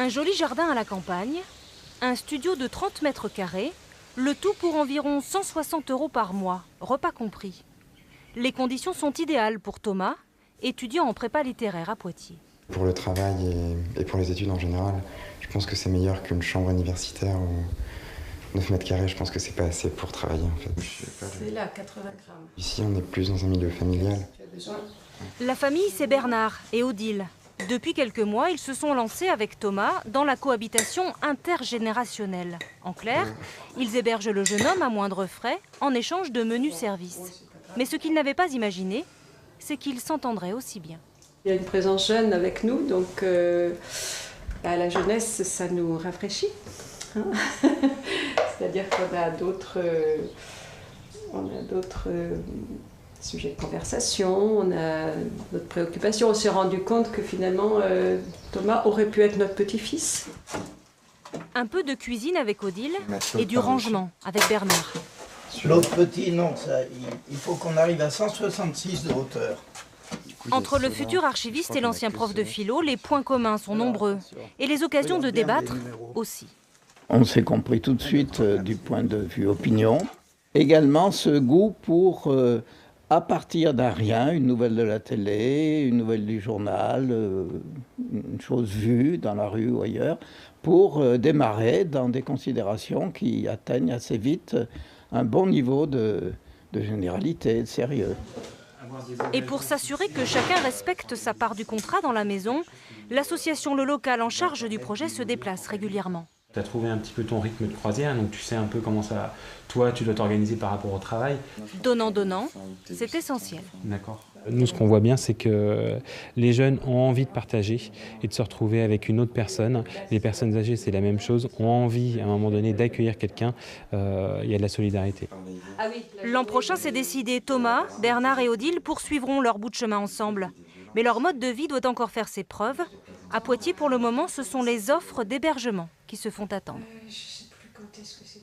Un joli jardin à la campagne, un studio de 30 mètres carrés, le tout pour environ 160 € par mois, repas compris. Les conditions sont idéales pour Thomas, étudiant en prépa littéraire à Poitiers. Pour le travail et pour les études en général, je pense que c'est meilleur qu'une chambre universitaire où 9 mètres carrés, je pense que c'est pas assez pour travailler en fait. C'est là, 80 grammes. Ici, on est plus dans un milieu familial. La famille, c'est Bernard et Odile. Depuis quelques mois, ils se sont lancés avec Thomas dans la cohabitation intergénérationnelle. En clair, ils hébergent le jeune homme à moindre frais en échange de menus services. Mais ce qu'ils n'avaient pas imaginé, c'est qu'ils s'entendraient aussi bien. Il y a une présence jeune avec nous, donc la jeunesse, ça nous rafraîchit. Hein. C'est-à-dire qu'on a d'autres sujets de conversation, on a notre préoccupation. On s'est rendu compte que finalement, Thomas aurait pu être notre petit-fils. Un peu de cuisine avec Odile et du rangement avec Bernard. L'autre petit, non, ça, il faut qu'on arrive à 166 de hauteur. Entre le futur archiviste et l'ancien prof de philo, les points communs sont nombreux et les occasions de débattre aussi. On s'est compris tout de suite du point de vue opinion. Également ce goût pour, à partir d'un rien, une nouvelle de la télé, une nouvelle du journal, une chose vue dans la rue ou ailleurs, pour démarrer dans des considérations qui atteignent assez vite un bon niveau de généralité, de sérieux. Et pour s'assurer que chacun respecte sa part du contrat dans la maison, l'association Le Local en charge du projet se déplace régulièrement. Tu as trouvé un petit peu ton rythme de croisière, donc tu sais un peu comment ça, toi, tu dois t'organiser par rapport au travail. Donnant, c'est essentiel. D'accord. Nous, ce qu'on voit bien, c'est que les jeunes ont envie de partager et de se retrouver avec une autre personne. Les personnes âgées, c'est la même chose, ont envie, à un moment donné, d'accueillir quelqu'un. Il y a de la solidarité. L'an prochain, c'est décidé. Thomas, Bernard et Odile poursuivront leur bout de chemin ensemble. Mais leur mode de vie doit encore faire ses preuves. À Poitiers, pour le moment, ce sont les offres d'hébergement qui se font attendre. Je ne sais plus quand est-ce que c'est.